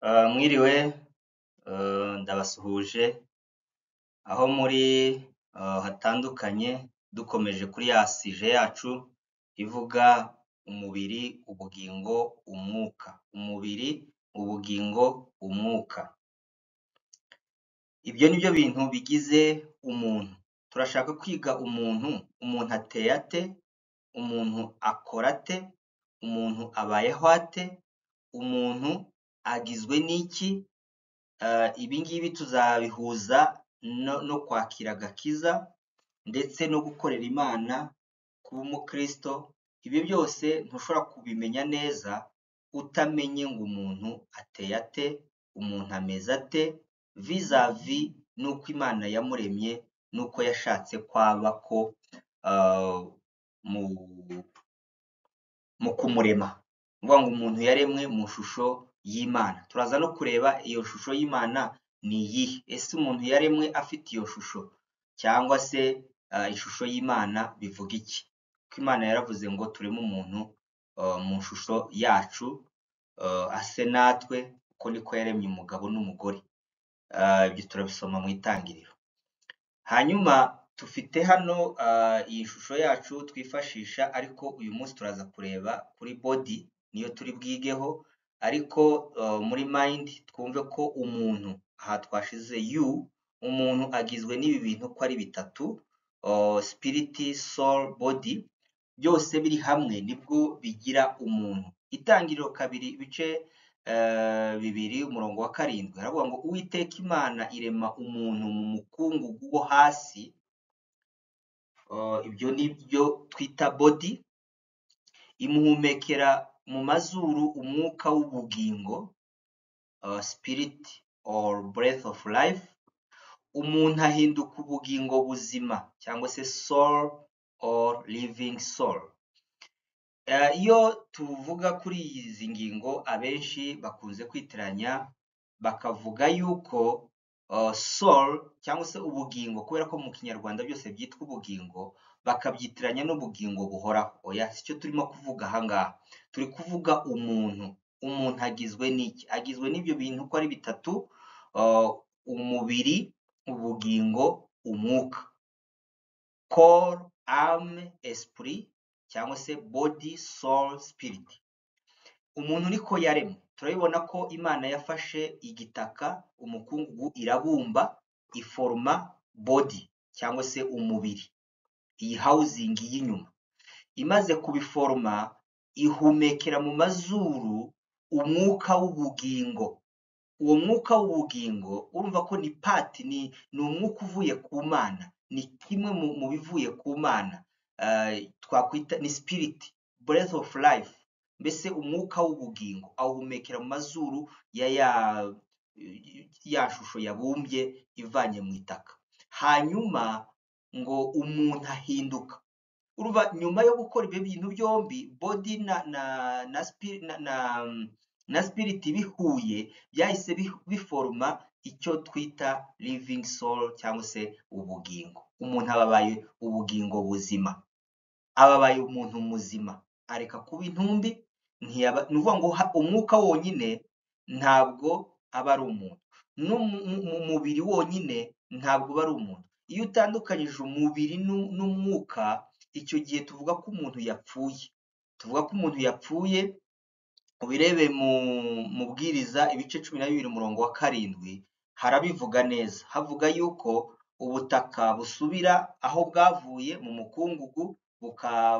Mwiriwe, ndabasuhuje aho muri hatandukanye, dukomeje kuri ya sije yacu ivuga umubiri, ubugingo, umwuka. Umubiri, ubugingo, umwuka. Ibyo ni byo bintu bigize umuntu. Turashaka kwiga umuntu ateye ate, umuntu akora ate, umuntu abayeho ate, umuntu agizwe n'iki. Ibi ngibi tuzabihuza no kwakira agakiza ndetse no gukorera Imana, kuba umukristo. Ibyo byose ntushobora kubimenya neza utamenye ngo umuntu ateye ate, umuntu ameze ate, vizavi n'uko Imana yamuremye n'uko yashatse kwaba ko mu kumurema. Ni ukuvuga ngo umuntu yaremwe mu shusho y'Imana. Turaza no kureba iyo shusho y'Imana ni iyihe. Ese umuntu yaremwe afite iyo shusho cyangwa se ishusho y'Imana bivuga iki? Ko Imana yaravuze ngo tureme umuntu mu shusho yacu, ase natwe, uko niko yaremye umugabo n'umugore. Ibyo turabisoma mu Itangiriro. Hanyuma dufite hano iyi shusho yacu twifashisha, ariko uyu munsi turaza kureba kuri body, niyo turi bwigeho, ariko muri mind twumve ko umuntu, aha twashize you, umuntu agizwe n'ibi bintu ko ari bitatu, spirit, soul, body, byose biri hamwe nibwo bigira umuntu. Itangiriro 2 ibice 2 umurongo wa 7 haravuga ngo Uwiteka Imana irema umuntu mu mukungugu wo hasi. Ibyo ni byo twita body. Imuhumekera mu mazuru umwuka w'ubugingo, spirit or breath of life. Umuntu ahinduka ubugingo buzima cyangwa se soul or living soul. Iyo tuvuga kuri izi ngingo, abenshi bakunze kwitiranya bakavuga yuko soul cyangwa se ubugingo, kubera ko mu Kinyarwanda byose byitwa ubugingo, bakabyitiranya n'ubugingo buhoraho. Oya, sicyo turimo kuvuga ahangaha. Turi kuvuga umuntu. Umuntu agizwe n'iki? Agizwe n'ibyo bintu ko ari bitatu, umubiri, ubugingo, umwuka. Corps, âme, esprit, cyangwa se body, soul, spirit. Umuntu niko yaremwe. Turabibona ko Imana yafashe igitaka, umukungugu, irabumba, iforma body cyangwa se umubiri, iyi housing y'inyuma. Imaze kubiforma, ihumekera mu mazuru umwuka w'ubugingo. Uwo mwuka w'ubugingo urumva ko ni part, ni umwuka uvuye ku Mana, ni kimwe mu bivuye ku Mana. Twakwita ni spirit, breath of life, mbese umwuka w'ubugingo awuhumekera mu mazuru ya shusho yabumbye ivanye mu itaka. Hanyuma ngo umuntu ahinduka. Urumva nyuma yo gukora ibyo bintu byombi, body na spirit bihuye, byahise biforma icyo twita living soul cyangwa se ubugingo. Umuntu ababaye ubugingo buzima, ababaye umuntu muzima, areka kuba intumbi. Ni ukuvuga ngo umwuka wonyine ntabwo aba ari umuntu, n'umubiri wonyine ntabwo aba ari umuntu. Iyo utandukanyije umubiri n'umwuka, icyo gihe tuvuga ko umuntu yapfuye. Tuvuga ko umuntu yapfuye. Ubirebe mu Bwiriza ibice 12 umurongo wa 7 harabivuga neza. Havuga yuko ubutaka busubira aho bwavuye mu mukungugu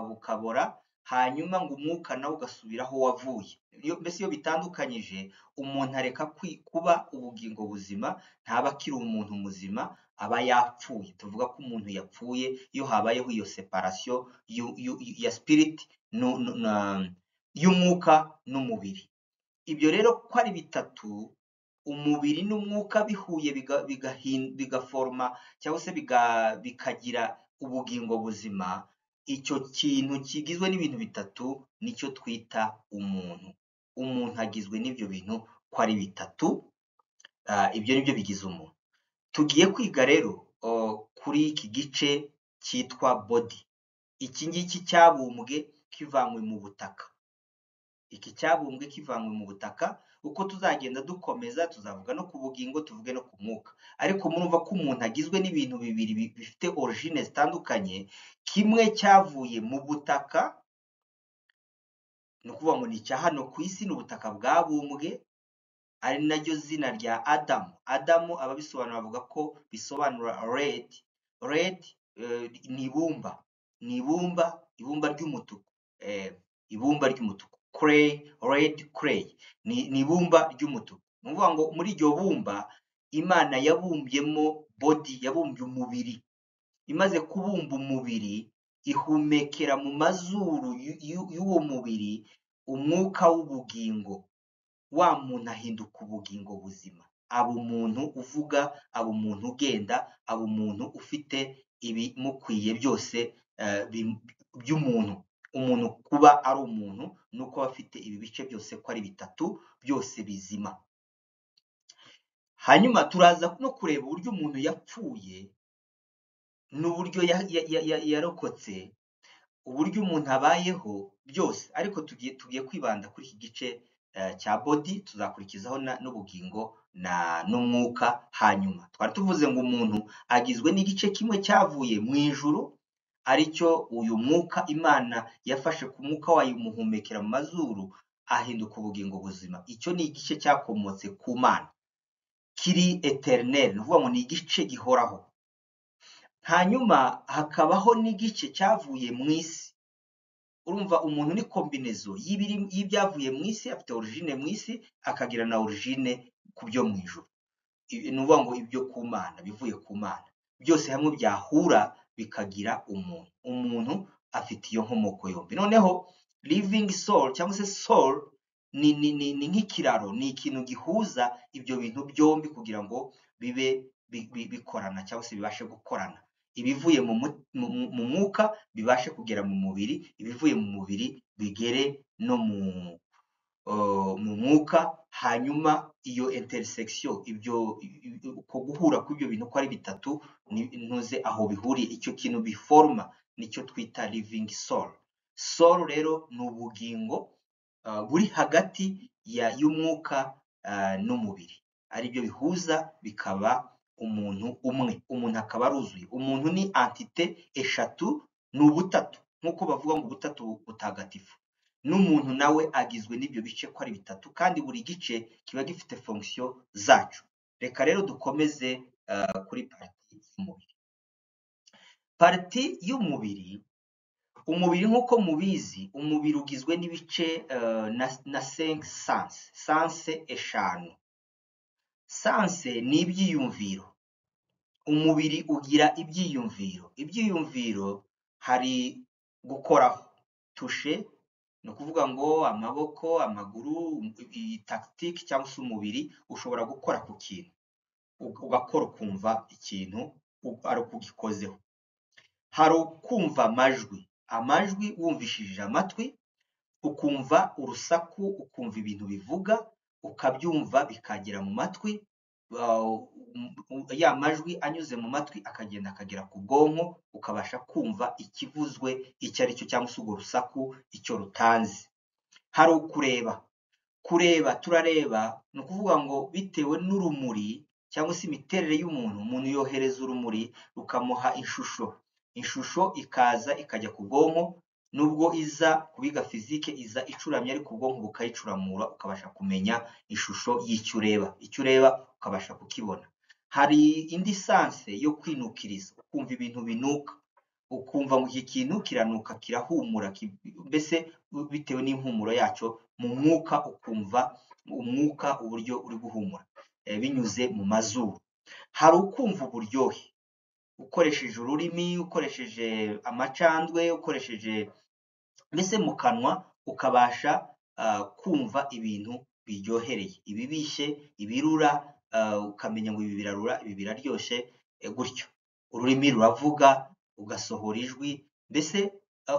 bukabora, hanyuma ngo umwuka nawo ugasubira aho wavuye. Mbese iyo bitandukanyije, umuntu areka kuba ubugingo buzima, ntaba akiri umuntu muzima, aba yapfuye. Tuvuga ko umuntu yapfuye iyo habayeho iyo separation ya spirit y'umwuka n'umubiri. Ibyo rero ko ari bitatu, umubiri n'umwuka bihuye bigaforma cyangwa se bikagira ubugingo buzima, icyo kintu kigizwe n'ibintu bitatu nicyo twita umuntu. Umuntu agizwe n'ibyo bintu ko ari bitatu. Ibyo nibyo bigize umuntu. Tugiye kwiga rero kuri iki gice cyitwa body. Iki ngiki cyabumbwe kivanywe mu butaka. iki cyabumbwe kivanywe mu butaka. Uko tuzagenda dukomeza tuzavuga no ku bugingo, tuvuge no ku mwuka, ariko murumva ko umuntu agizwe n'ibintu bibiri bifite origine zitandukanye. Kimwe cyavuye mu butaka, ni ukuvuga ngo ni icya hano ku isi, ni ubutaka bwabumbwe, ari naryo zina rya Adamu. Adamu ababisobanura bavuga ko bisobanura red. Red ni ibumba, ibumba ry'umutuku, ibumba ry'umutuku. Clay, red clay, ni ibumba ry'umutuku. Ni ukuvuga ngo muri iryo bumba Imana yabumbyemo body, yabumbye umubiri. Imaze kubumba umubiri, ihumekera mu mazuru y'uwo mubiri umwuka w'ubugingo. Wa muntu ahinduka ubugingo buzima, aba umuntu uvuga, aba umuntu ugenda, aba umuntu ufite ibimukwiye byose by'umuntu. Umuntu kuba ari umuntu nuko aba afite ibi bice byose ko ari bitatu byose bizima. Hanyuma turaza no kureba uburyo umuntu yapfuye n'uburyo yarokotse, uburyo umuntu abayeho byose, ariko tugiye kwibanda kuri iki gice cya body. Tuzakurikizaho n'ubugingo n'umwuka. Hanyuma twari tuvuze ngo umuntu agizwe n'igice kimwe cyavuye mu ijuru, aricyo uyu mwuka Imana yafashe ku mwuka wayo imuhumekera mu mazuru, ahinduka ubugingo buzima. Icyo ni igice cyakomotse ku Mana, kiri eternel, ni ukuvuga ngo ni igice gihoraho. Hanyuma hakabaho n'igice cyavuye mu isi. Urumva umuntu ni kombinezo y'ibyavuye mu isi, afite origine mu isi, akagira na origine ku byo mu ijuru. Ni ukuvuga ngo ibyo ku Mana, bivuye ku Mana, byose hamwe byahura bikagira umuntu. Umuntu afite iyo nkomoko yombi. Noneho living soul cyangwa se soul ni nk'ikiraro, ni ikintu gihuza ibyo bintu byombi kugira ngo bibe bikorana cyangwa se bibashe gukorana. Ibivuye mu mwuka bibashe kugera mu mubiri, ibivuye mu mubiri bigere no mu mwuka. Hanyuma iyo intersection, uko guhura kw'ibyo bintu ko ari bitatu, ntuze aho bihuriye, icyo kintu biforma nicyo twita living soul. Soul rero ni ubugingo buri hagati y'umwuka n'umubiri, ari byo bihuza bikaba umuntu umwe. Umuntu akaba aruzuye. Umuntu ni entite eshatu, ni ubutatu, nk'uko bavuga ngo ubutatu butagatifu. N'umuntu nawe agizwe n'ibyo bice ko ari bitatu, kandi buri gice kiba gifite fonction zacu. Reka rero dukomeze kuri parti y'umubiri. Parti y'umubiri, umubiri nk'uko mubizi, umubiri ugizwe n'ibice na 5 sense eshanu. Sense ni ibyiyumviro. Umubiri ugira ibyiyumviro. Ibyiyumviro hari gukoraho, toucher, ni ukuvuga ngo amaboko, amaguru, tactique cyangwa se umubiri ushobora gukora ku kintu, ugakora ukumva ikintu ari ukugikozeho. Hari ukumva amajwi wumvishije amatwi, ukumva urusaku, ukumva ibintu bivuga, ukabyumva bikagera mu matwi. Ya majwi anyuze mu matwi akagenda akagera ku bwonko, ukabasha kumva ikivuzwe icyo ari cyo cyangwa se urwo rusaku icyo rutanze. Hari ukureba. Turareba, ni ukuvuga ngo bitewe n'urumuri cyangwa se imiterere y'umuntu, umuntu yohereza urumuri rukamuha ishusho ikaza ikajya ku bwonko. Nubwo iza kubiga fizike iza icuramye, ariko ubwonko bukayicuramura ukabasha kumenya ishusho y'icyo ureba. Icyo ureba ukabasha kukibona. Hari indi sanse yo kwinukiriza, ukumva ibintu binuka, ukumva ngo iki kintu kiranuka, kirahumura, mbese bitewe n'impumuro yacyo. Mu mwuka ukumva umwuka uburyo uri guhumura binyuze mu mazuru. Hari ukumva uburyohe ukoresheje ururimi, ukoresheje amacandwe, ukoresheje mbese mu kanwa, ukabasha kumva ibintu biryohereye, ibibishye, ibirura, ukamenya ngo ibi birarura, ibi biraryoshye, gutyo. Ururimi ruravuga, ugasohora ijwi. Mbese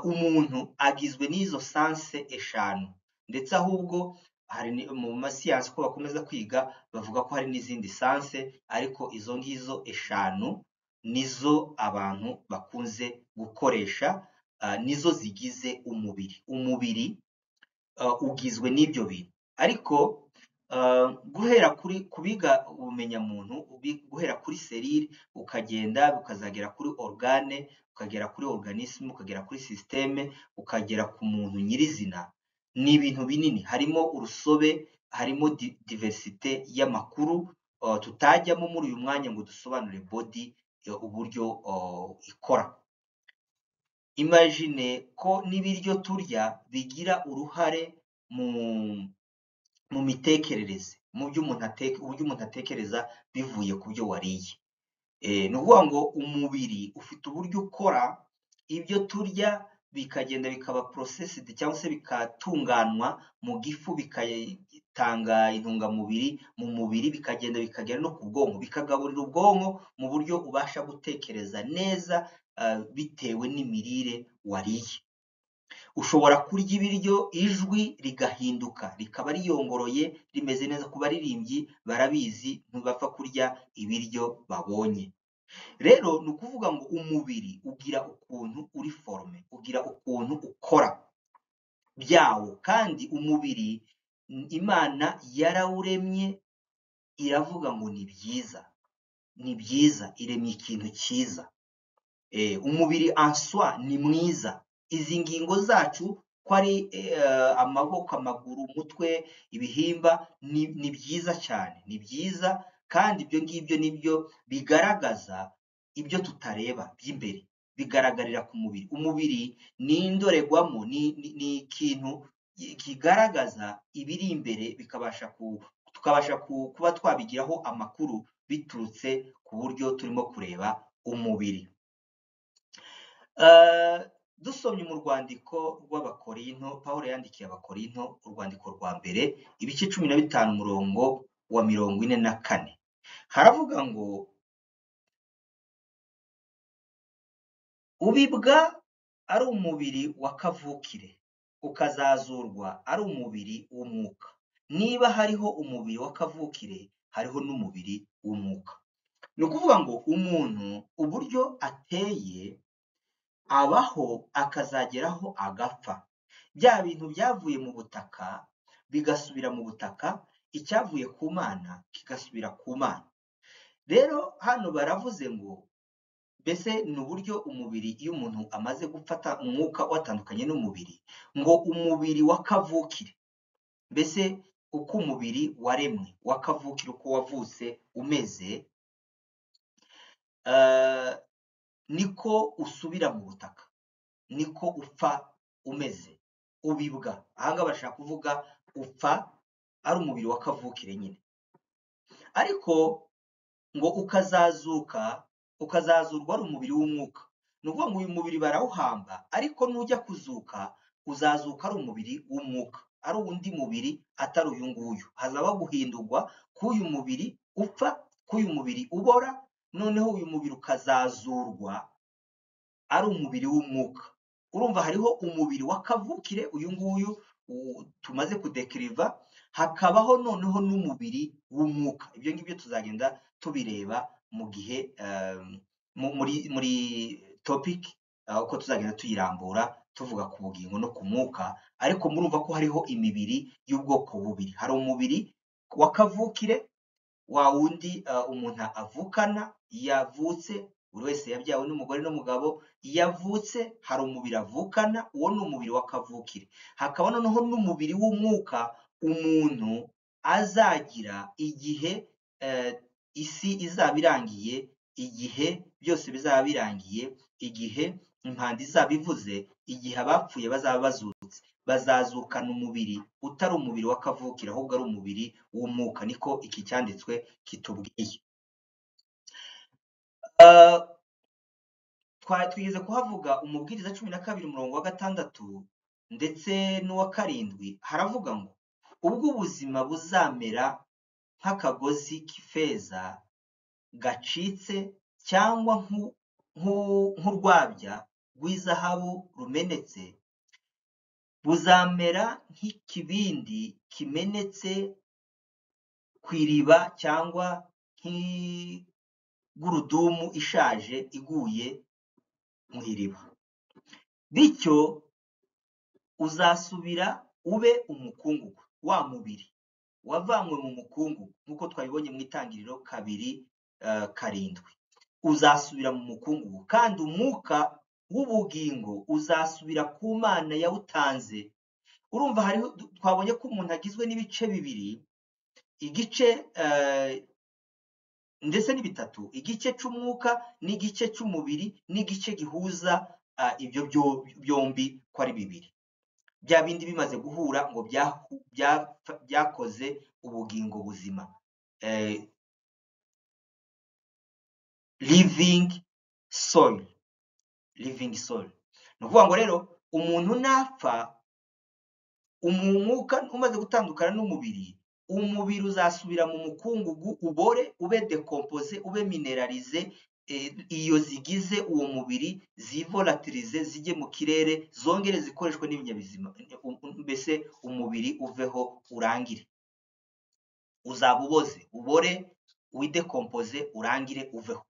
umuntu agizwe n'izo sanse eshanu, ndetse ahubwo hari mu masiyansi ko bakomeza kwiga bavuga ko hari n'izindi sanse, ariko izo ngizo eshanu nizo abantu bakunze gukoresha, nizo zigize umubiri. Umubiri ugizwe n'ibyo bintu. Ariko guhera kubiga ubumenyamuntu, guhera kuri serire ukagenda ukazagera kuri organe, ukagera kuri organisme, ukagera kuri systeme, ukagera ku muntu nyirizina, ni ibintu binini. Harimo urusobe, harimo diversite y'amakuru tutajyamo muri uyu mwanya ngo dusobanure body uburyo ikora. Imagine ko n'ibiryo turya bigira uruhare mu mitekerereze, mu byo umuntu atekereza bivuye ku byo wariye. Ni ukuvuga ngo umubiri ufite uburyo ukora, ibyo turya bikagenda bikaba processed cyangwa se bikatunganywa mu gifu, bikatanga intungamubiri mu mubiri, bikagenda bikagera no ku bwonko, bikagaburira ubwonko mu buryo ubasha gutekereza neza bitewe n'imirire wariye. Ushobora kurya ibiryo ijwi rigahinduka rikaba riyongoroye rimeze neza. Ku baririmbyi barabizi, ntibapfa kurya ibiryo babonye. Rero ni ukuvuga ngo umubiri ugira ukuntu uri forme, ugira ukuntu ukora byawo, kandi umubiri Imana yarawuremye, iravuga ngo ni byiza, ni byiza, iremye ikintu cyiza. Umubiri en soi ni mwiza. Izi ngingo zacu ko ari amaboko, amaguru, umutwe, ibihimba, ni byiza cyane, ni byiza, kandi ibyo ngibyo nibyo bigaragaza ibyo tutareba by'imbere, bigaragarira ku mubiri. Umubiri ni indorerwamo, ni ikintu kigaragaza ibiri imbere, tukabasha kuba twabigiraho amakuru biturutse ku buryo turimo kureba umubiri. Dusomye mu rwandiko rw'Abakorinto, Pawulo yandikiye Abakorinto, urwandiko rwa mbere, ibice 15 umurongo wa 44, haravuga ngo ubibwa ari umubiri wa kavukire, ukazazurwa ari umubiri w'umwuka. Niba hariho umubiri wa kavukire, hariho n'umubiri w'umwuka. Ni ukuvuga ngo umuntu uburyo ateye abaho akazageraho agapfa. Bya bintu byavuye mu butaka bigasubira mu butaka, icyavuye ku Mana kigasubira ku Mana. Rero hano baravuze ngo mbese ni uburyo umubiri, iyo umuntu amaze gufata umwuka watandukanye n'umubiri, ngo umubiri wa kavukire, mbese uko umubiri waremwe wa kavukire, uko wavutse umeze, niko usubira mu butaka, niko upfa umeze, ubibwa. Ahangaha bashaka kuvuga upfa ari umubiri wa kavukire nyine. Ariko ngo ukazazurwa ari umubiri w'umwuka. Ni ukuvuga ngo uyu mubiri barawuhamba, ariko nujya kuzuka uzazuka ari umubiri w'umwuka, ari undi mubiri atari uyu nguyu. Hazaba guhindurwa k'uyu mubiri upfa, k'uyu mubiri ubora, noneho uyu mubiri ukazazurwa ari umubiri w'umwuka. Urumva hariho umubiri wa kavukire, uyu nguyu tumaze kudekiriva, hakabaho noneho n'umubiri w'umwuka. Ibyo ngibyo tuzagenda tubireba mu gihe muri topic uko tuzagenda tuyirambura tuvuga ku bugingo no ku mwuka. Ariko murumva ko hariho imibiri y'ubwoko bubiri. Hari umubiri wa kavukire, wa wundi umuntu avukana, yavutse, buri wese yabyawe n'umugore n'umugabo, yavutse, hari umubiri avukana, uwo ni umubiri wa kavukire. Hakaba noneho n'umubiri w'umwuka umuntu azagira igihe isi izaba irangiye, igihe byose bizaba birangiye, igihe impanda izaba ivuze, igihe abapfuye bazaba bazutse, bazazukana umubiri utari umubiri wa kavukire, ahubwo ari umubiri w'umwuka. Niko iki cyanditswe kitubwiye. Twigeze kuhavuga umubwiriza 12 umurongo wa 6 ndetse n'uwa 7, haravuga ngo ubwo ubuzima buzamera nk'akagozi k'ifeza gacitse, cyangwa nk'urwabya rw'izahabu rumenetse, buzamera nk'ikibindi kimenetse ku iriba, cyangwa nk'igurudumu ishaje iguye mu iriba. Bityo uzasubira ube umukungugu, wa mubiri wavanywe mu mukungugu nk'uko twabibonye mu Itangiriro 2:7, uzasubira mu mukungugu, kandi umwuka w'ubugingo uzasubira ku Mana yawutanze. Urumva hariho twabonye ko umuntu agizwe n'ibice bibiri, igice ndetse ni bitatu, igice c'umwuka n'igice c'umubiri n'igice gihuza ibyo byombi ko ari bibiri. Bya bindi bimaze guhura ngo byakoze ubugingo buzima, living soul. Ni ukuvuga ngo rero umuntu napfa, umwuka umaze gutandukana n'umubiri, umubiri uzasubira mu mukungugu, ubore, ube decompose, ube mineralize, iyo zigize uwo mubiri zivolatilize, zijye mu kirere, zongere zikoreshwe n'ibinyabizima, mbese umubiri uveho urangire. Uzaba uboze, ubore, widecompose, urangire, uveho.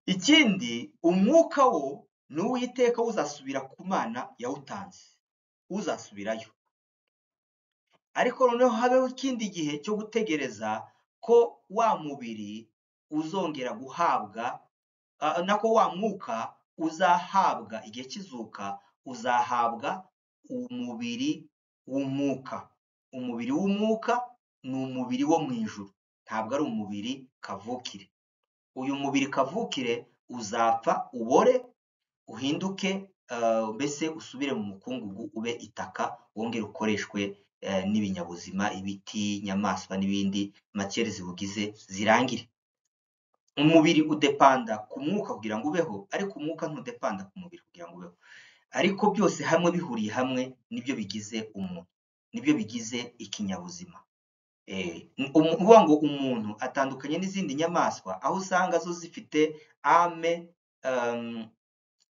Ikindi, umwuka wo n'uwiteka uzasubira ku Mana yawutanze, uzasubirayo. Ariko noneho habeho ikindi gihe cyo gutegereza ko wa mubiri uzongera guhabwa, nako wa mwuka uzahabwa igihe kizuka, uzahabwa umubiri w'umwuka. Umubiri w'umwuka ni umubiri wo mu ijuru, ntabwo ari umubiri kavukire. Uyu mubiri kavukire uzapfa, ubore, uhinduke, mbese usubire mu mukungugu, ube itaka, wongere ukoreshwe n'ibinyabuzima, ibiti, inyamaswa n'ibindi matiere ziwugize zirangire. Umubiri udepanda ku mwuka kugira ngo ubeho, ariko umwuka ntudepanda ku mubiri kugira ngo ubeho. Ariko byose hamwe bihuriye hamwe nibyo bigize umuntu, nibyo bigize ikinyabuzima. Uvuga ngo umuntu atandukanye n'izindi nyamaswa, aho usanga zo zifite ame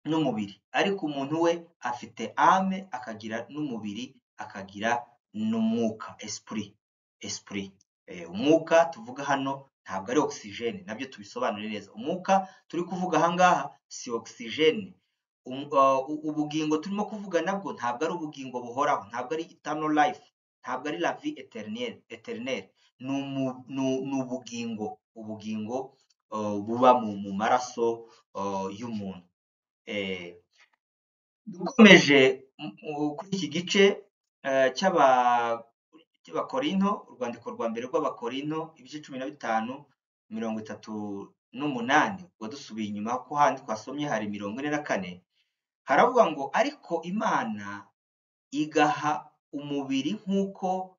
n'umubiri, ariko umuntu we afite ame, akagira n'umubiri, akagira n'umwuka, esprit. Umwuka tuvuga hano ntabwo ari oxygene, nabyo tubisobanure neza. Umwuka turi kuvuga ahangaha si oxygene. Ubugingo turimo kuvuga nabwo ntabwo ari ubugingo buhoraho, ntabwo ari eternal life, ntabwo ari la vie éternelle. Ni ubugingo buba mu maraso y'umuntu. Dukomeje kuri iki gice cy'Abakorinto, urwandiko rwa mbere rw'Abakorinto, ibice 15:38, ubwo dusubiye inyuma ko handi twasomye hari 44, haravuga ngo ariko Imana igaha umubiri nk'uko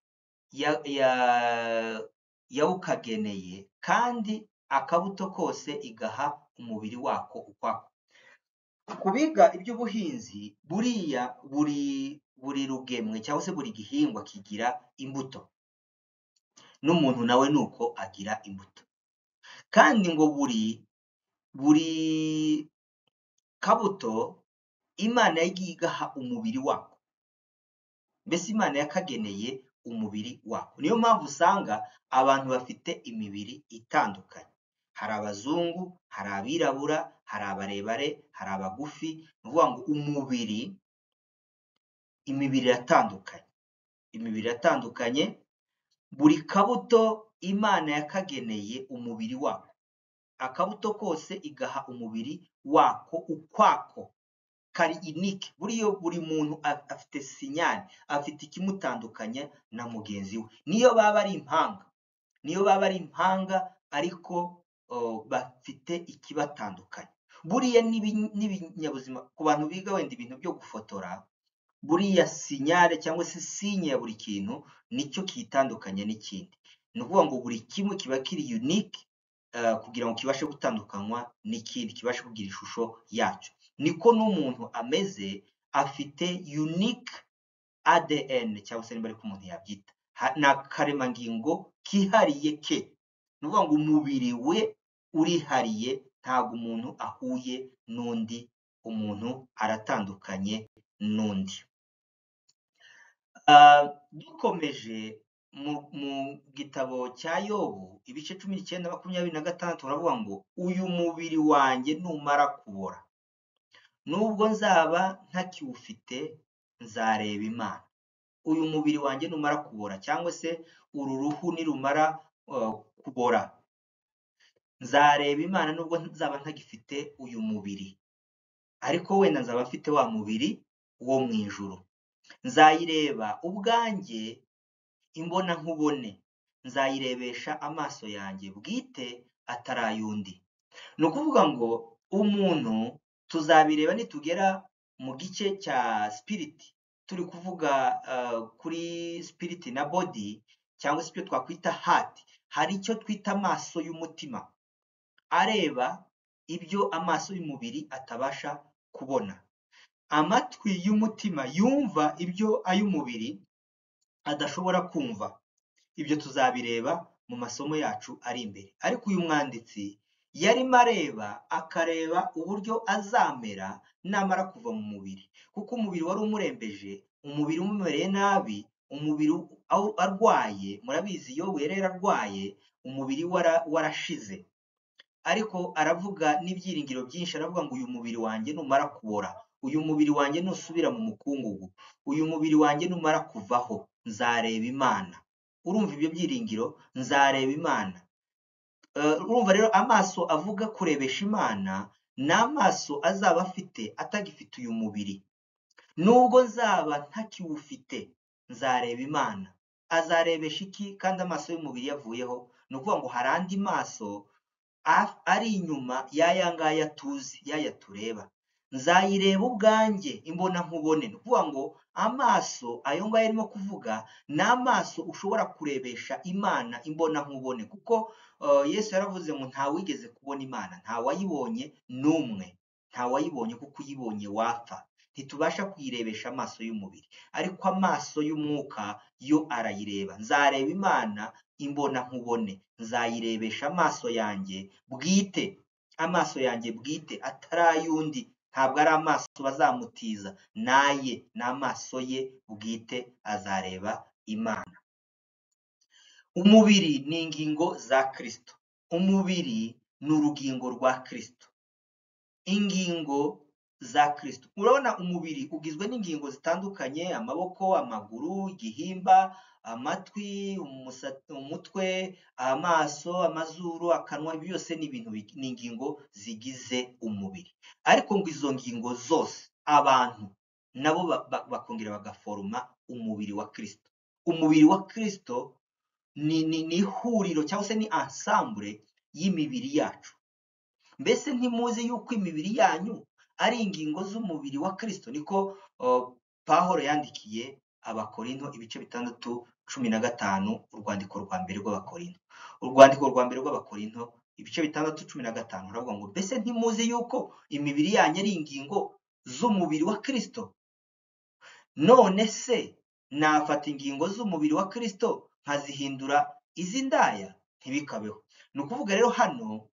yawukageneye, kandi akabuto kose igaha umubiri wako ukwako. Kubiga iby'ubuhinzi, buriya buri rugemwe cyangwa se buri gihingwa kigira imbuto, n'umuntu nawe nuko agira imbuto, kandi ngo buri kabuto Imana yagiye igaha umubiri wako, mbese Imana yakageneye umubiri wako. Niyo mpamvu usanga abantu bafite imibiri itandukanye, hari abazungu, hari abirabura, hari abarebare, hari abagufi. Ni ukuvuga ngo imibiri iratandukanye, buri kabuto Imana yakageneye umubiri wako, akabuto kose igaha umubiri wako ukwako, kari unique. Buri muntu afite sinyali, afite ikimutandukanya na mugenzi we, niyo baba ari impanga, ariko bafite ikibatandukanya. Buriya n'ibinyabuzima, ku bantu biga wenda ibintu byo gufotora, buriya sinyale cyangwa se sinye ya buri kintu nicyo kitandukanya n'ikindi. Ni ukuvuga ngo buri kimwe kiba kiri unique, kugira ngo kibashe gutandukanywa n'ikindi, kibashe kugira ishusho yacyo. Niko n'umuntu ameze, afite unique ADN cyangwa se niba ariko umuntu yabyita, ni akaremangingo kihariye ke. Ni ukuvuga ngo umubiri we urihariye, ntabwo umuntu ahuye n'undi, umuntu aratandukanye n'undi. Dukomeje mu gitabo cya Yobu, ibice 19:26, uravuga ngo uyu mubiri wanjye numara kubora, nubwo nzaba ntakiwufite, nzareba Imana. uyu mubiri wanjye numara kubora cyangwa se uru ruhu nirumara kubora, nzareba Imana nubwo nzaba ntagifite uyu mubiri, ariko wenda nzaba mfite wa mubiri wo mu ijuru. Nzayireba ubwanjye imbona nkubone, nzayirebesha amaso yanjye bwite atari ay'undi. Ni ukuvuga ngo umuntu tuzabireba nitugera mu gice cya spirit, turi kuvuga kuri spirit na body cyangwa se icyo twakwita heart. Hari icyo twita amaso y'umutima areba ibyo amaso y'umubiri atabasha kubona, amatwi y'umutima yumva ibyo ay'umubiri adashobora kumva. Ibyo tuzabireba mu masomo yacu ari imbere. Ariko uyu mwanditsi yarimo akareba uburyo azamera namara kuva mu mubiri, kuko umubiri wari umurembeje, umubiri umumereye nabi, umubiri arwaye. Murabizi Yobu yari yararwaye, umubiri warashize, ariko aravuga n'ibyiringiro byinshi. Aravuga ngo uyu mubiri wanjye numara kubora, uyu mubiri wanjye nusubira mu mukungugu, uyu mubiri wanjye numara kuvaho, nzareba Imana. Urumva ibyo byiringiro, nzareba Imana. Urumva rero amaso avuga kurebesha Imana ni amaso azaba afite atagifite uyu mubiri. Nubwo nzaba ntakiwufite, nzareba Imana. Azarebesha iki kandi amaso y'umubiri yavuyeho? Ni ukuvuga ngo hari andi maso ari inyuma y'aya ngaya tuzi, y'aya tureba. Nzayireba ubwanjye imbona nkubone. Ni ukuvuga ngo amaso ayo ngayo arimo kuvuga ni amaso ushobora kurebesha Imana imbona nkubone, kuko Yesu yaravuze ngo ntawigeze kubona Imana, ntawayibonye n'umwe, ntawayibonye, kuko uyibonye wapfa. Ntitubasha kuyirebesha amaso y'umubiri, ariko amaso y'umwuka yo arayireba. Nzareba Imana imbona nkubone, nzayirebesha amaso yanjye bwite, amaso yanjye bwite atari ay'undi. Ntabwo ari amaso bazamutiza, naye ni amaso ye bwite, azareba Imana. Umubiri ni ingingo za Kristo. Umubiri ni urugingo rwa Kristo. Ingingo za Kristo. Urabona umubiri ugizwe n'ingingo zitandukanye: amaboko, amaguru, igihimba, amatwi, umutwe, amaso, amazuru, akanwa. Ibi byose ni ingingo zigize umubiri. Ariko ngo izo ngingo zose abantu nabo bakongera bagaforoma umubiri wa Kristo. Umubiri wa Kristo ni ihuriro cyangwa se ni ensemble y'imibiri yacu. Mbese ntimuzi yuko imibiri yanyu ari ingingo z'umubiri wa Kristo? Niko Pawulo yandikiye Abakorinto, ibice 6:15, urwandiko rwa mbere rw'Abakorinto. Urwandiko rwa mbere rw'Abakorinto, ibice 6:15, haravuga ngo mbese ntimuzi yuko imibiri yanyu ari ingingo z'umubiri wa Kristo? None se nafata ingingo z'umubiri wa Kristo nkazihindura iz'indaya? Ntibikabeho. Ni ukuvuga rero hano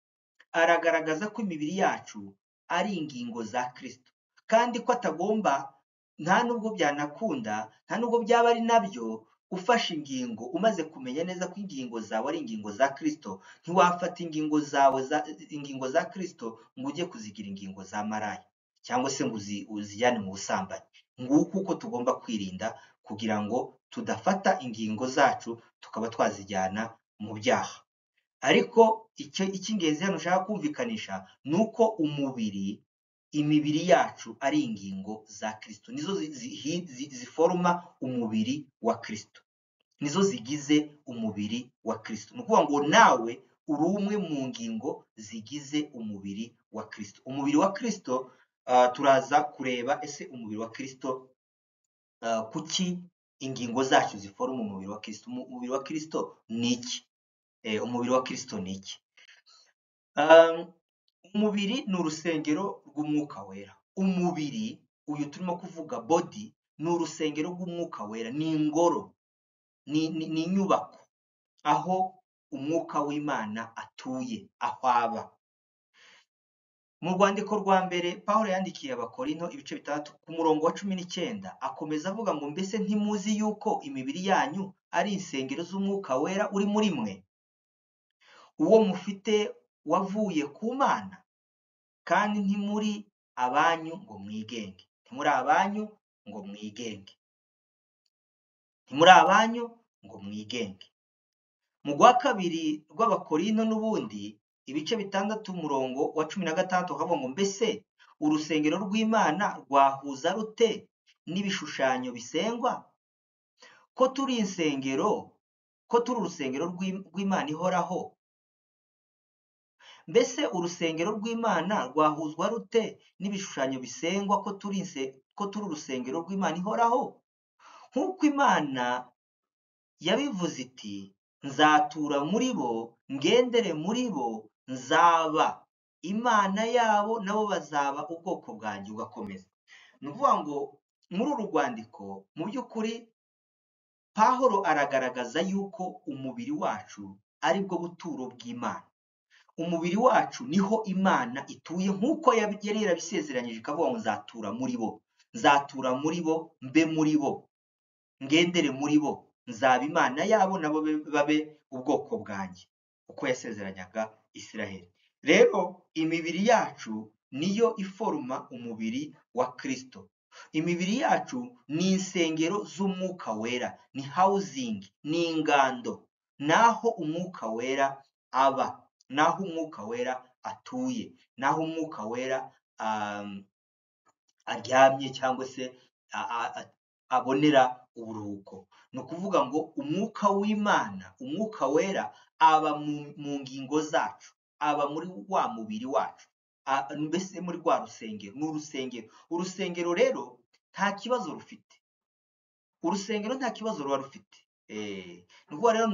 aragaragaza ko imibiri yacu ari ingingo za Kristo, kandi ko atagomba, nta nubwo byanakunda, nta nubwo byaba ari nabyo, ufashe ingingo umaze kumenya neza ko ingingo zawe ari ingingo za Kristo, ntiwafata ingingo za Kristo ngo ujye kuzigira ingingo za maraya, cyangwa se ngo uzijyane mu busambanyi. Nguko uko tugomba kwirinda kugira ngo tudafata ingingo zacu tukaba twazijyana mu byaha. Ariko icy'ingenzi hano ushaka kumvikanisha ni uko imibiri yacu ari ingingo za Kristo, nizo ziforoma umubiri wa Kristo, nizo zigize umubiri wa Kristo. Ni ukuvuga ngo nawe uri umwe mu ngingo zigize umubiri wa Kristo. Umubiri wa Kristo turaza kureba ese umubiri wa Kristo kuki ingingo zacu ziforoma umubiri wa Kristo. Umubiri wa Kristo ni iki? Umubiri wa Kristo ni iki? Umubiri ni urusengero rw'umwuka wera. Umubiri uyu turimo kuvuga body ni urusengero rw'umwuka wera, ni ingoro, ni inyubako aho umwuka w'Imana atuye, aho aba. Mu rwandiko rwa mbere Pawulo yandikiye Abakorinto, ibice 6 ku murongo wa 19, akomeza avuga ngo mbese ntimuzi yuko imibiri yanyu ari insengero z'umwuka wera uri muri mwe, uwo mufite wavuye ku Mana, kandi ntimuri abanyu ngo mwigenge. Ntimuri abanyu ngo mwigenge. ntimuri abanyu ngo mwigenge. Mu gwa kabiri rw'Abakorinto n'ubundi ibice 6 umurongo wa 16 havuga ngo mbese urusengero rw'Imana rwahuza rute n'ibishushanyo bisengwa? Ko turi urusengero rw'Imana ihoraho. Mbese urusengero rw'Imana rwahuzwa rute n'ibishushanyo bisengwa ko turi urusengero rw'Imana ihoraho? Nk'uko Imana yabivuze iti, nzatura muri bo, ngendere muri bo, nzaba Imana yabo, nabo bazaba ubwoko bwanjye. Ugakomeza. Ni ukuvuga ngo muri uru rwandiko mu by'ukuri Pawulo aragaragaza yuko umubiri wacu ari bwo buturo bw'Imana. Umubiri wacu niho Imana ituye, nk'uko yari yarabisezeranyije ikavuga ngo nzatura muri bo, nzatura muri bo, mbe muri bo, ngendere muri bo, nzaba Imana yabo, nabo babe ubwoko bwanjye, uko yasezeranyaga Isiraheli. Rero imibiri yacu niyo iforuma umubiri wa Kristo. Imibiri yacu ni insengero z'umwuka wera, ni housing, ni ingando, naho umwuka wera aba, naho umwuka wera atuye, naho umwuka wera aryamye cyangwa se abonera uburuhuko. Ni ukuvuga ngo umwuka w'Imana, umwuka wera aba mu ngingo zacu, aba muri wa mubiri wacu, mbese muri rwa rusengero. Ni urusengero. Urusengero rero nta kibazo rufite. Urusengero nta kibazo ruba rufite. Ni ukuvuga rero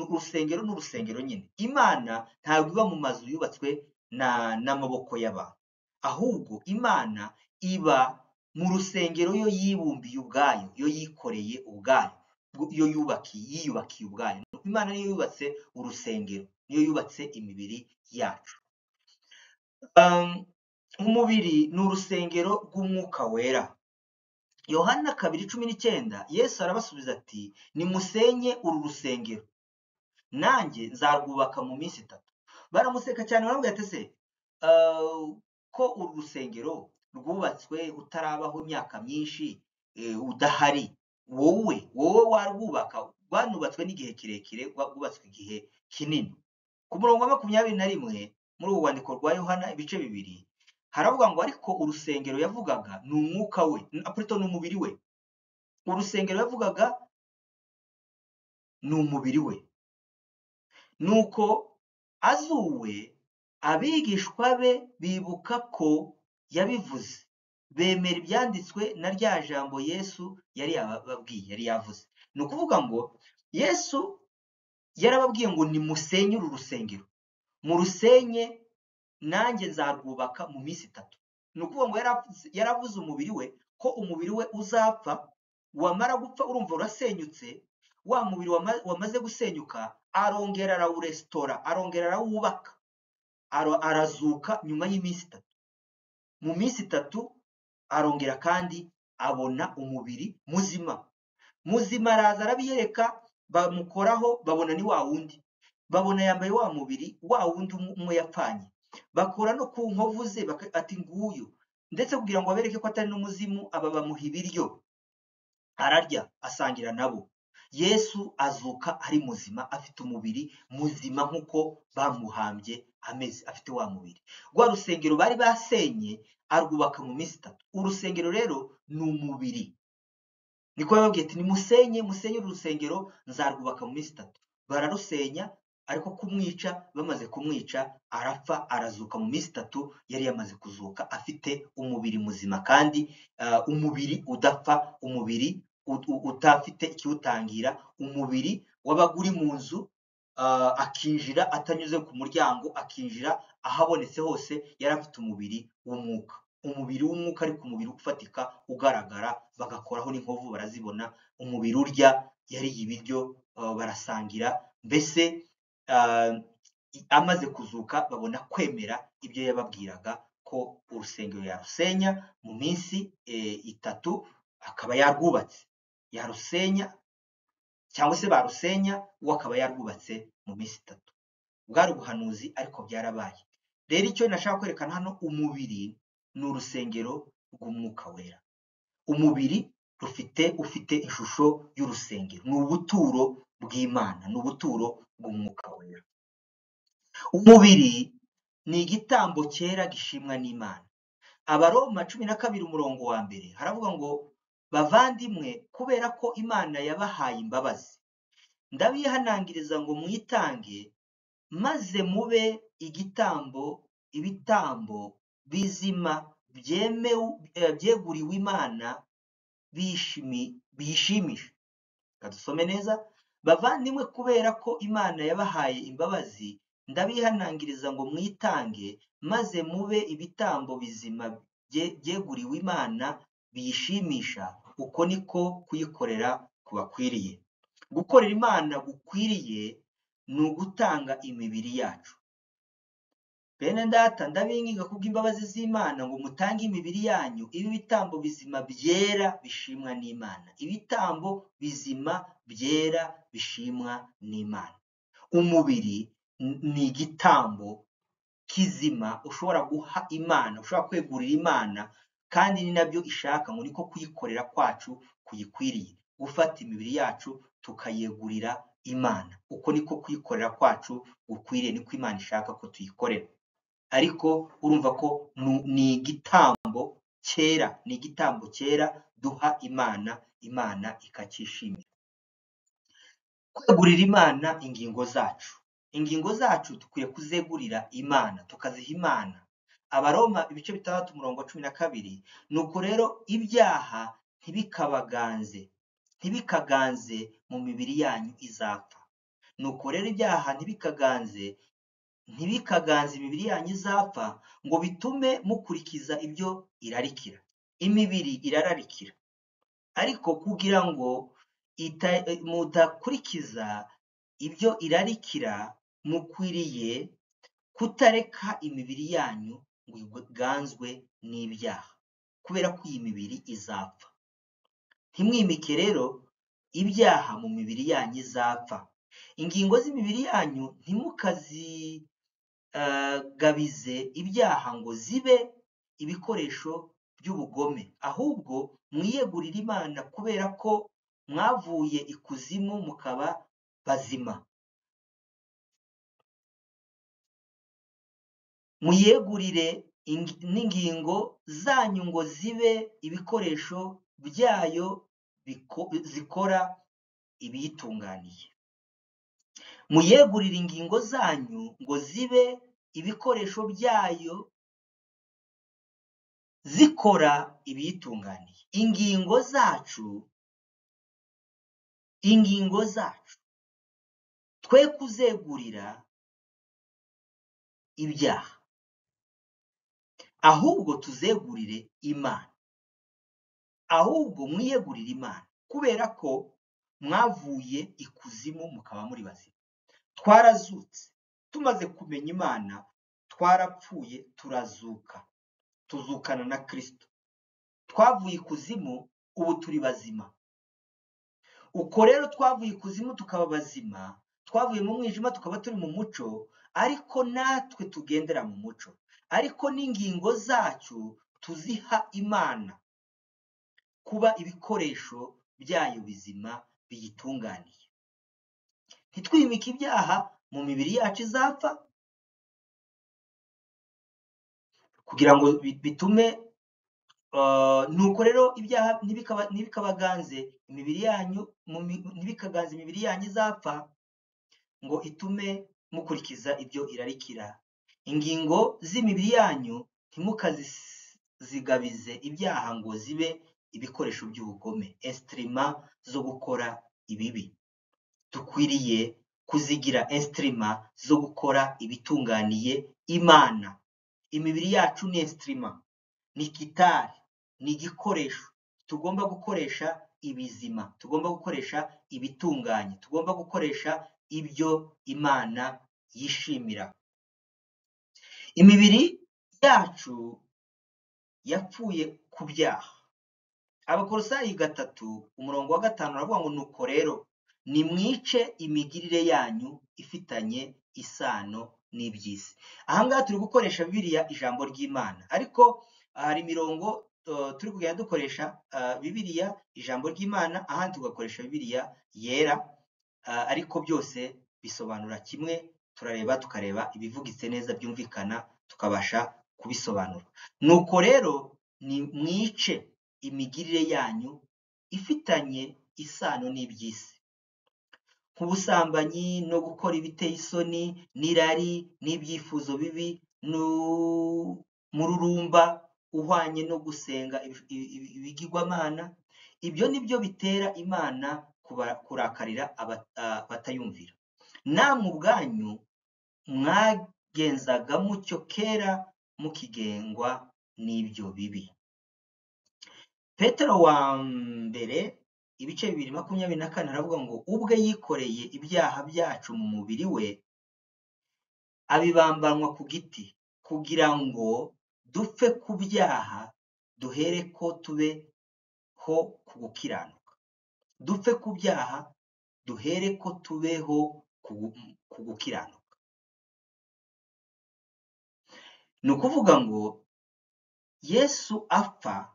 urusengero ni urusengero nyine. Imana ntabwo iba mu mazu yubatswe n'amaboko y'abantu, ahubwo Imana iba mu rusengero yo yibumbiye ubwayo, yo yikoreye ubwayo, yo yiyubakiye ubwayo. Imana niyo yubatse urusengero, niyo yubatse imibiri yacu. Umubiri ni urusengero rw'umwuka wera. Yohana 2:19 Yesu arabasubiza ati, nimusenye uru rusengero, nanjye nzarwubaka mu minsi 3. Baramuseka cyane baramubwira ati se ko uru rusengero rwubatswe utarabaho imyaka myinshi, udahari, wowe warwubaka? Rwanubatswe n'igihe kirekire, rwubatswe igihe kinini. Ku murongo wa 21 muri ubu rwandiko rwa Yohana ibice 2 haravuga ngo ariko urusengero yavugaga ni umwuka we, apurito ni umubiri we. Urusengero yavugaga ni umubiri we. Nuko azuwe abigishwa be bibuka ko yabivuze, bemera ibyanditswe na rya jambo Yesu yari yababwiye, yari yavuze. Ni ukuvuga ngo Yesu yarababwiye ngo nimusenye uru rusengero, mu rusenye nanjye nzarwubaka mu minsi 3. Ni ukuvuga ngo yaravuze umubiri we ko umubiri we uzapfa, wamara gupfa urumva urasenyutse. Wa mubiri wamaze gusenyuka arongera arawurestora, arongera arawubaka, arazuka nyuma y'iminsi 3. Mu minsi 3 arongera kandi abona umubiri muzima araza arabiyereka, bamukoraho babona ni wa wundi, babona yambaye wa mubiri wa wundi umwe yapfanye. Bakora no ku nkovu ze ati nguyu, ndetse kugira ngo abereke ko atari n'umuzimu, aba bamuha ibiryo, ararya, asangira nabo. Yesu azuka ari muzima, afite umubiri muzima nk'uko bamuhambye ameze, afite wa mubiri. Rwa rusengero bari basenye arwubaka mu minsi 3. Urusengero rero ni umubiri. Niko yababwiye ati nimusenye urusengero, nzarwubaka mu minsi 3. Bararusenya, ariko kumwica, bamaze kumwica arapfa, arazuka mu minsi 3. Yari yamaze kuzuka afite umubiri muzima, kandi umubiri udapfa, umubiri utafite ikiwutangira, umubiri w'abaguri mu nzu, akinjira atanyuze ku muryango, akinjira ahabonetse hose. Yari afite umubiri w'umwuka, umubiri w'umwuka, ariko umubiri ufatika ugaragara, bagakoraho n'inkovu barazibona. Umubiri urya, yariye ibiryo, barasangira. Mbese amaze kuzuka babona kwemera ibyo yababwiraga, ko urusengero yarusenya mu minsi 3, akaba yarwubatse. Yarusenya cyangwa se barusenya, we akaba yarwubatse mu minsi 3. Bwari ubuhanuzi, ariko byarabaye. Rero icyo nashaka kwerekana hano, umubiri ni urusengero rw'umwuka wera. Umubiri ufite ishusho y'urusengero, ni ubuturo bw'Imana, ni ubuturo bw'Umwuka wera. Umubiri ni igitambo cyera gishimwa n'Imana. Abaroma 12 umurongo wa mbere haravuga ngo bavandimwe, kubera ko Imana yabahaye imbabazi, ndabihanangiriza ngo mwitange maze mube ibitambo bizima byeguriwe Imana biyishimisha. Kadusome neza. Bavandimwe, kubera ko Imana yabahaye imbabazi, ndabihanangiriza ngo mwitange maze mube ibitambo bizima byeguriwe Imana biyishimisha. Uko niko kuyikorera kubakwiriye. Gukorera Imana gukwiriye ni ugutanga imibiri yacu. Bene data, ndabinginga kubw'imbabazi z'Imana ngo mutange imibiri yanyu ibi bitambo bizima byera bishimwa n'Imana. Ibitambo bizima byera bishimwa n'Imana. Umubiri ni igitambo kizima ushobora guha Imana, ushobora kwegurira Imana, kandi ni nabyo ishaka, ngo niko kuyikorera kwacu kuyikwiriye. Gufata imibiri yacu tukayegurira Imana, uko niko kuyikorera kwacu gukwiriye, niko Imana ishaka ko tuyikorera. Ariko urumva ko ni igitambo cyera duha Imana, Imana ikacyishimira. Kwegurira Imana ingingo zacu dukwiye kuzegurira Imana, tukaziha Imana. Abaroma 6 umurongo wa 12, nuko rero ibyaha ntibikaganze mu mibiri yanyu izapfa. Nuko rero ibyaha ntibikaganze imibiri yanyu izapfa, ngo bitume mukurikiza ibyo irarikira. Imibiri irararikira, ariko kugira ngo mudakurikiza ibyo irarikira, mukwiriye kutareka imibiri yanyu ngo iganzwe n'ibyaha, kubera ko iyi mibiri izapfa. Ntimwimike rero ibyaha mu mibiri yanyu izapfa. Ingingo z'imibiri yanyu ntimukazigabize ibyaha ngo zibe ibikoresho by'ubugome, ahubwo mwiyegurire Imana, kubera ko mwavuye ikuzimu mukaba bazima. Muyegurire n'ingingo zanyu ngo zibe ibikoresho byayo zikora ibiyitunganiye. Muyegurire ingingo zanyu ngo zibe ibikoresho byayo zikora ibiyitunganiye. Ingingo zacu twe kuzegurira ibyaha, ahubwo tuzegurire Imana. Ahubwo mwiyegurire Imana, kubera ko mwavuye ikuzimu mukaba muri bazima. Twarazutse, tumaze kumenya Imana, twarapfuye turazuka, tuzukana na Kristo. Twavuye ikuzimu, ubu turi bazima. Uko rero twavuye ikuzimu tukaba bazima, twavuye mu mwijima tukaba turi mu muco, ariko natwe tugendera mu muco. Ariko n'ingingo zacu tuziha Imana kuba ibikoresho byayo bizima biyitunganiye. Ntitwimike ibyaha mu mibiri yacu izapfa, kugira ngo bitume nuko rero ibyaha ntibikaganze imibiri yanyu izapfa, ngo itume mukurikiza ibyo irarikira. Ingingo z'imibiri yanyu ntimukazigabize ibyaha ngo zibe ibikoresho by'ubugome, instruments zo gukora ibibi. Dukwiriye kuzigira instruments zo gukora ibitunganiye Imana. Imibiri yacu ni instrument, ni gitari, ni igikoresho tugomba gukoresha ibizima, tugomba gukoresha ibitunganye, tugomba gukoresha ibyo Imana yishimira. Imibiri yacu yapfuye ku byaha. Abakolosayi 3 umurongo wa 5 aravuga ngo nuko rero nimwice imigirire yanyu ifitanye isano n'iby'isi. Ahangaha turi gukoresha Bibiliya ijambo ry'Imana, ariko hari imirongo turi kugenda dukoresha Bibiliya, ijambo ry'Imana, ahandi tugakoresha Bibiliya yera, ariko byose bisobanura kimwe. Turareba tukareba ibivugitse neza byumvikana, tukabasha kubisobanura. Nuko rero ni mwice imigirire yanyu ifitanye isano n'iby'isi, nk'ubusambanyi no gukora ibiteye isoni n'irari n'ibyifuzo bibi n'umururumba uhwanye no gusenga ibigirwamana. Ibyo ni byo bitera Imana kurakarira batayumvira. Namwe ubwanyu mwagenzaga mutyo kera mukigengwa n'ibyo bibi. Petero wa mbere ibice 2:24 aravuga ngo ubwe yikoreye ibyaha byacu mu mubiri we abibambanwa ku giti, kugira ngo dupfe ku byaha duhereko tubeho ku gukiranuka. Dupfe ku byaha duhereko tubeho ku gukiranuka. Ni ukuvuga ngo Yesu apfa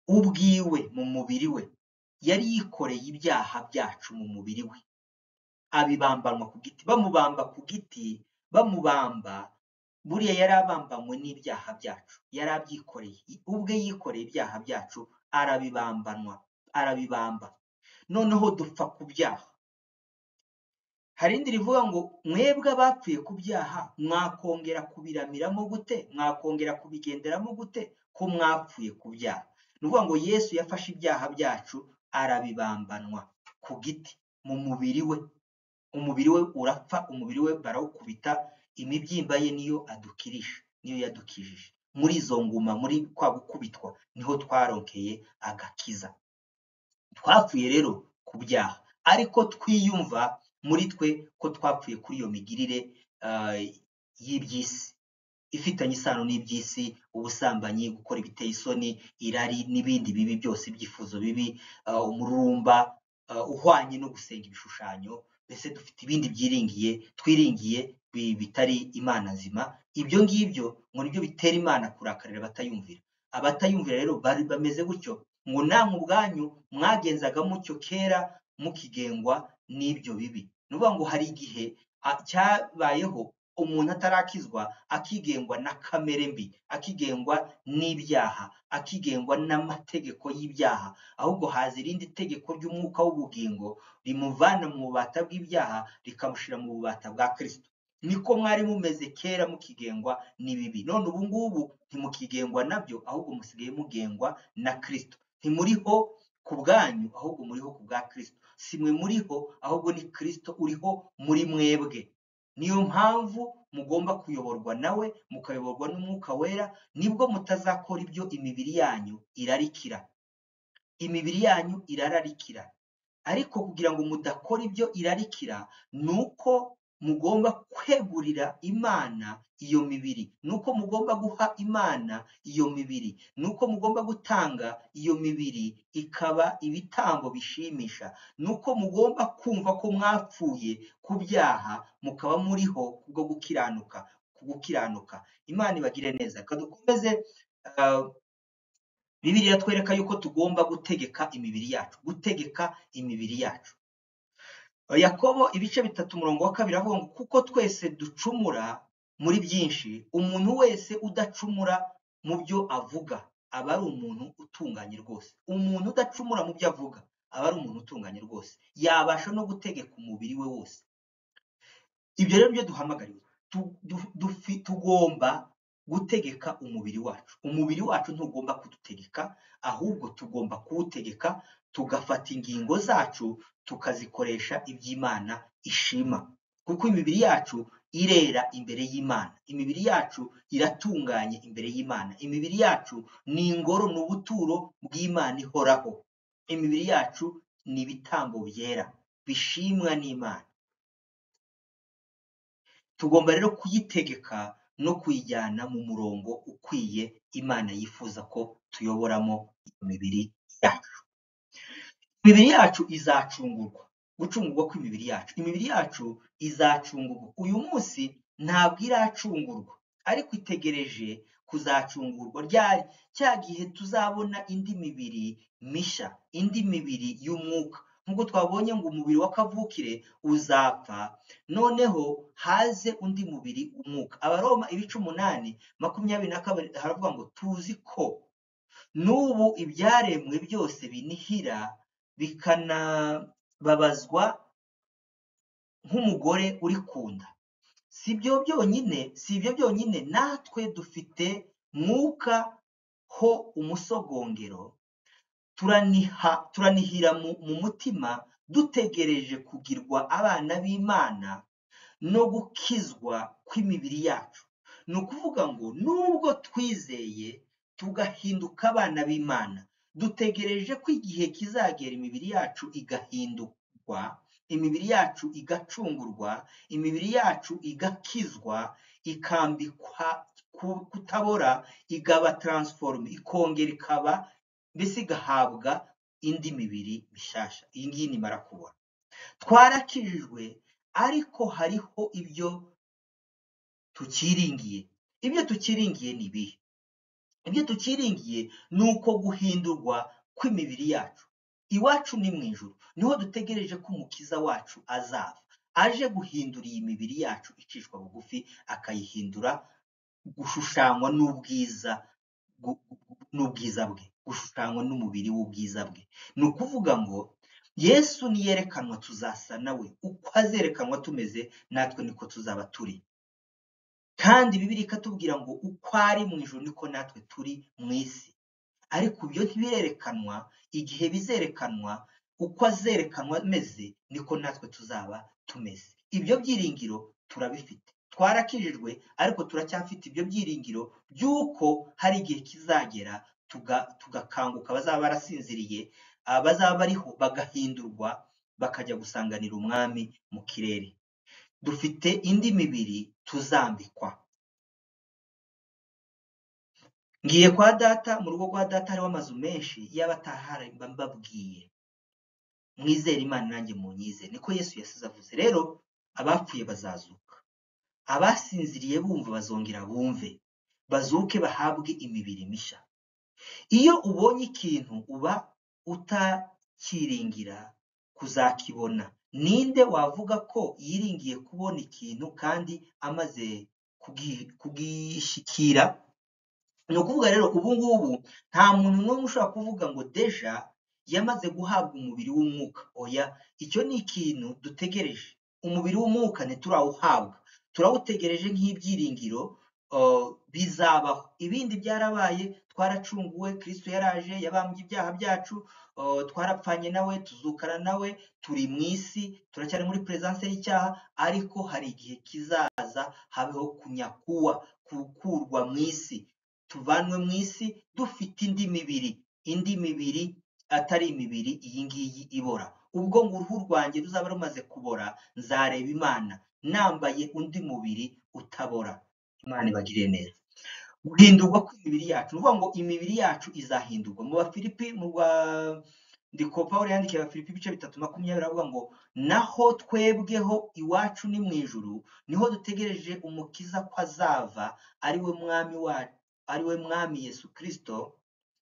ubwiwe mu mubiri we, yari yikoreye ibyaha byacu mu mubiri we, abibambanwa ku giti. Bamubamba ku giti, bamubamba, buriya yari abambanywe n'ibyaha byacu, yari abyikoreye. Ubwe yikoreye ibyaha byacu, arabibamba, noneho dupfa ku byaha. Hari indi rivuga ngo mwebwe abapfuye ku byaha mwakongera kubiramiramo gute? Mwakongera kubigenderamo gute ko mwapfuye ku byaha? Ni ukuvuga ngo Yesu yafashe ibyaha byacu arabibambanwa ku giti mu mubiri we. Umubiri we urapfa, umubiri we barawukubita, imibyimba ye niyo adukirisha, niyo yadukijije. Muri izo nguma, muri kwa gukubitwa, niho twaronkeye agakiza. Twapfuye rero ku byaha, ariko twiyumva muri twe ko twapfuye kuri iyo migirire y'iby'isi, ifitanye isano n'iby'isi, ubusambanyi, gukora ibiteye isoni, irari n'ibindi bibi byose, ibyifuzo bibi, umururumba uhwanye no gusenga ibishushanyo. Mbese dufite ibindi twiringiye bitari Imana nzima. Ibyo ngibyo ngo nibyo bitera Imana kurakarira abatayumvira. Abatayumvira rero bari bameze gutyo, ngo namwe ubwanyu mwagenzaga mutyo kera mukigengwa n'ibyo bibi. Ni ukuvuga ngo hari igihe cyabayeho umuntu atarakizwa, akigengwa na kamere mbi, akigengwa n'ibyaha, akigengwa n'amategeko y'ibyaha, ahubwo haza irindi tegeko ry'umwuka w'ubugingo rimuvana mu bubata bw'ibyaha rikamushyira mu bubata bwa Kristo. Niko mwari mumeze kera mukigengwa n'ibibi. None ubu ngubu ntimukigengwa nabyo, ahubwo musigaye mugengwa na Kristo. Ntimuriho ku bwanyu, ahubwo muriho ku bwa Kristo. Si mwe muriho, ahubwo ni Kristo uriho muri mwebwe. Niyo mpamvu mugomba kuyoborwa nawe, mukayoborwa n'umwuka wera, nibwo mutazakora ibyo imibiri yanyu irarikira. Imibiri yanyu irararikira, ariko kugira ngo mudakora ibyo irarikira, nuko mugomba kwegurira Imana iyo mibiri, nuko mugomba guha Imana iyo mibiri, nuko mugomba gutanga iyo mibiri ikaba ibitambo bishimisha, nuko mugomba kumva ko mwapfuye ku byaha mukaba muriho kubwo gukiranuka. Imana ibagire neza. Kadukomeze. Bibiliya twereka yuko tugomba gutegeka imibiri yacu. Yakobo ibice 3:2 avuga ngo kuko twese ducumura muri byinshi, umuntu wese udacumura mu byo avuga aba ari umuntu utunganye rwose. Umuntu udacumura mu byo avuga aba ari umuntu utunganye rwose, yabasha no gutegeka umubiri we wose. Ibyo rero byo duhamagariwe, tugomba gutegeka umubiri wacu. Umubiri wacu ntugomba kudutegeka, ahubwo tugomba kuwutegeka, tugafata ingingo zacu tukazikoresha iby'Imana ishima, kuko imibiri yacu irera imbere y'Imana. Imibiri yacu iratunganye imbere y'Imana. Imibiri yacu ni ingoro, ni ubuturo bw'Imana ihoraho. Imibiri yacu ni ibitambo byera bishimwa n'Imana. Tugomba rero kuyitegeka no kuyijyana mu murongo ukwiye Imana yifuza ko tuyoboramo imibiri yacu. Imibiri yacu izacungurwa. Gucungurwa kw'imibiri yacu, imibiri yacu izacungurwa. Uyu munsi ntabwo iracungurwa, ariko itegereje kuzacungurwa ryari? Cya gihe tuzabona indi mibiri misha, indi mibiri y'umwuka. Nk'uko twabonye ngo umubiri wa kavukire uzapfa, noneho haze undi mubiri w'umwuka. Abaroma 8:22 haravuga ngo tuzi ko n'ubu ibyaremwe byose binihira bikanababazwa nk'umugore uri ku nda. Si ibyo byonyine, natwe dufite mwuka ho umusogongero, turanihira mu mutima dutegereje kugirwa abana b'Imana no gukizwa kw'imibiri yacu. Ni ukuvuga ngo nubwo twizeye tugahinduka abana b'Imana, dutegereje ko igihe kizagera imibiri yacu igahindurwa, imibiri yacu igacungurwa, imibiri yacu igakizwa, ikambikwa kutabora, igaba transforme, ikongera ikaba, mbese igahabwa indi mibiri mishasha. Iyi ngiyi nimara kubona, twarakijijwe, ariko hariho ibyo tukiringiye. Ibyo tukiringiye ni ibihe? Ibyo tukiringiye ni uko guhindurwa kw'imibiri yacu. Iwacu ni mu ijuru, niho dutegereje ko umukiza wacu azava, aje guhindura iyi mibiri yacu icishwa bugufi, akayihindura gushushanywa n'ubwiza bwe, gushushanywa n'umubiri w'ubwiza bwe. Ni ukuvuga ngo Yesu niyerekanwa tuzasa nawe, uko azerekanwa tumeze natwe niko tuzaba turi. Kandi Bibiliya ikatubwira ngo uko ari mu ijuru niko natwe turi mu isi. Ariko ibyo ntibirerekanwa. Igihe bizerekanwa, uko azerekanwa ameze niko natwe tuzaba tumeze. Ibyo byiringiro turabifite. Twarakijijwe, ariko turacyafite ibyo byiringiro by'uko hari igihe kizagera tugakanguka, bazaba barasinziriye, bazaba bariho bagahindurwa, bakajya gusanganira umwami mu kirere. Dufite indi mibiri tuzambikwa. Ngiye kwa data, mu rugo rwa data hariho amazu menshi, yaba atahari mba mbabwiye. Mwizere Imana nanjye munyizere, niko Yesu yasize avuze. Rero abapfuye bazazuka, abasinziriye bumva bazongera bumve, bazuke bahabwe imibiri misha. Iyo ubonye ikintu uba utakiringira kuzakibona. Ninde wavuga ko yiringiye kubona ikintu kandi amaze kugishikira? Ni ukuvuga rero ubu ngubu nta muntu n'umwe ushobora kuvuga ngo deja yamaze guhabwa umubiri w'umwuka. Oya, icyo ni ikintu dutegereje. Umubiri w'umwuka ntiturawuhabwa, turawutegereje nk'ibyiringiro bizabaho. Ibindi byarabaye, twaracunguwe, Kristo yaraje, yabambye ibyaha byacu, twarapfanye nawe, tuzukana nawe, turi mu isi, turacyari muri presence y'icyaha, ariko hari igihe kizaza habeho gukurwa mu isi, tuvanwe mu isi dufite indi mibiri atari imibiri iyi ngiyi ibora. Ubwo ngo uruhu rwanjye ruzaba rumaze kubora, nzareba Imana nambaye undi mubiri utabora. Imana ibagire neza. Guhindurwa kw'imibiri yacu, uvuga ngo imibiri yacu izahindurwa. Mu Bafilipi, ndiko Pawulo yandikiye Abafilipi 3:20 avuga ngo naho twebweho iwacu ni mu ijuru, niho dutegereje umukiza ko azava, ari we mwami Yesu Kristo.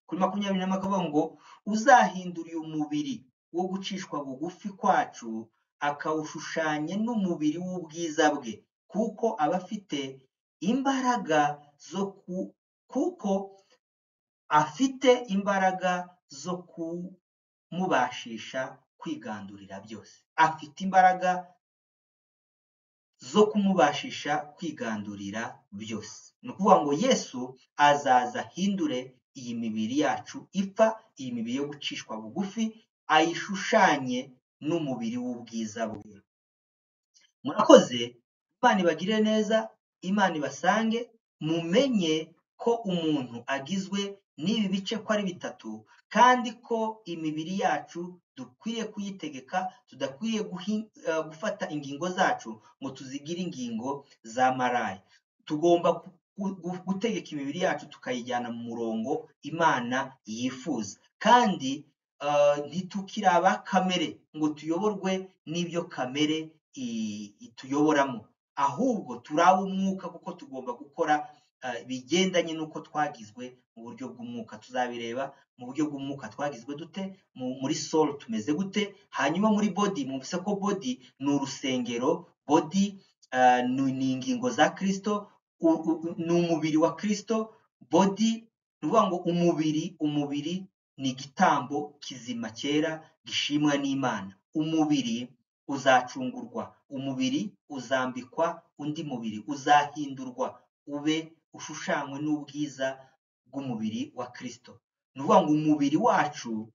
Kuri 21 akavuga ngo uzahindura uyu mubiri wo gucishwa bugufi kwacu, akawushushanya n'umubiri w'ubwiza bwe, kuko afite imbaraga zo kumubashisha kwigandurira byose. Afite imbaraga zo kumubashisha kwigandurira byose. Ni ukuvuga ngo Yesu azaza ahindure iyi mibiri yacu ipfa, iyi mibiri yo gucishwa bugufi, ayishushanye n'umubiri w'ubwiza bwe. Murakoze, Imana ibagire neza, Imana ibasange, mumenye ko umuntu agizwe n'ibi bice ko ari bitatu, kandi ko imibiri yacu dukwiriye kuyitegeka, tudakwiriye gufata ingingo zacu ngo tuzigire ingingo za maraya. Tugomba gutegeka imibiri yacu tukayijyana mu murongo Imana yifuza, kandi ntitukiri aba kamere ngo tuyoborwe n'ibyo kamere ituyoboramo, ahubwo turi ab'umwuka kuko tugomba gukora bigendanye n'uko twagizwe mu buryo bw'umwuka. Tuzabireba mu buryo bw'umwuka twagizwe dute, muri soul tumeze gute. Hanyuma muri body, mwumvise ko body ni urusengero, body ni ingingo za Kristo, ni umubiri wa Kristo. Body ni ukuvuga ngo umubiri ni igitambo kizima cyera gishimwa n'Imana. Umubiri uzacungurwa, umubiri uzambikwa undi mubiri, uzahindurwa ube ushushanywe n'ubwiza bw'umubiri wa Kristo. Ni ukuvuga ngo umubiri wacu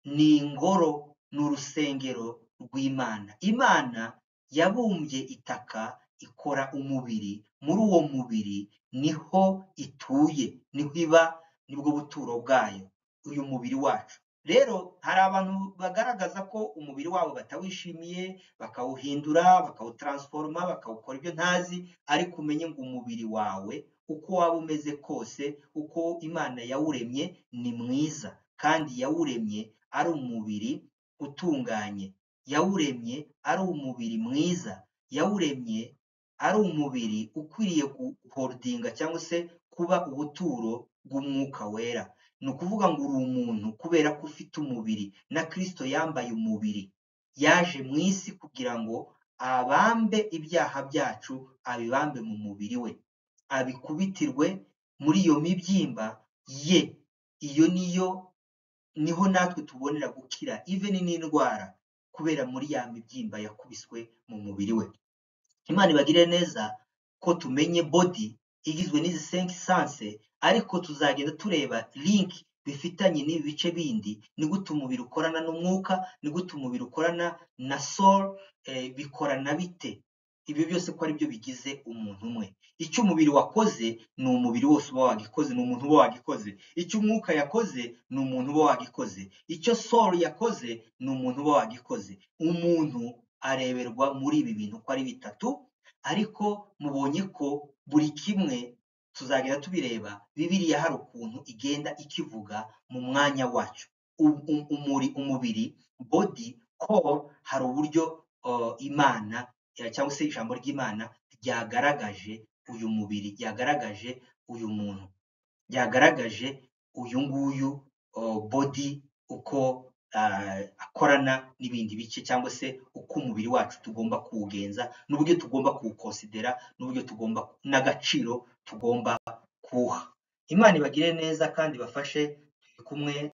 ni ingoro, ni urusengero rw'Imana. Imana yabumbye itaka ikora umubiri, muri uwo mubiri niho ituye, niho iba, nibwo buturo bwayo, uyu mubiri wacu. Rero hari abantu bagaragaza ko umubiri wabo batawishimiye, bakawuhindura, bakawutransforma, bakawukora ibyo ntazi. Ariko umenye ngo umubiri wawe uko waba umeze kose, uko Imana yawuremye ni mwiza, kandi yawuremye ari umubiri utunganye, yawuremye ari umubiri mwiza, yawuremye ari umubiri ukwiriye guholdinga cyangwa se kuba ubuturo bw'umwuka wera. Ni ukuvuga ngo uri umuntu kubera ko ufite umubiri, na Kristo yambaye umubiri, yaje mu isi kugira ngo abambe ibyaha byacu, abibambe mu mubiri we, abikubitirwe muri iyo mibyimba ye. Iyo niho natwe tubonera gukira even n'indwara, kubera muri ya mibyimba yakubiswe mu mubiri we. Imana ibagire neza ko tumenye body igizwe n'izi 5 sense, ariko tuzagenda tureba link bifitanye n'ibi bice bindi. Ni gute umubiri ukorana n'umwuka, ni gute umubiri ukorana na soul, bikorana bite. Ibyo byose ko ari byo bigize umuntu umwe. Icyo umubiri wakoze ni umubiri wose uba wagikoze, ni umuntu uba wagikoze. Icyo umwuka yakoze ni umuntu uba wagikoze. Icyo soul yakoze ni umuntu uba wagikoze. Umuntu areberwa muri ibi bintu ko ari bitatu, ariko mubonye ko buri kimwe tuzagenda tubireba. Bibiliya hari ukuntu igenda ikivuga mu mwanya wacu. Umubiri body, core, hari uburyo Imana cyangwa se ijambo ry'Imana ryagaragaje uyu mubiri, ryagaragaje uyu muntu, ryagaragaje uyu nguyu body uko akorana n'ibindi bice, cyangwa se uko umubiri wacu tugomba kuwugenza, n'uburyo tugomba kuwukonsidera, n'uburyo tugomba n'agaciro tugomba kuwuha. Imana ibagire neza kandi bafashe. Turi kumwe.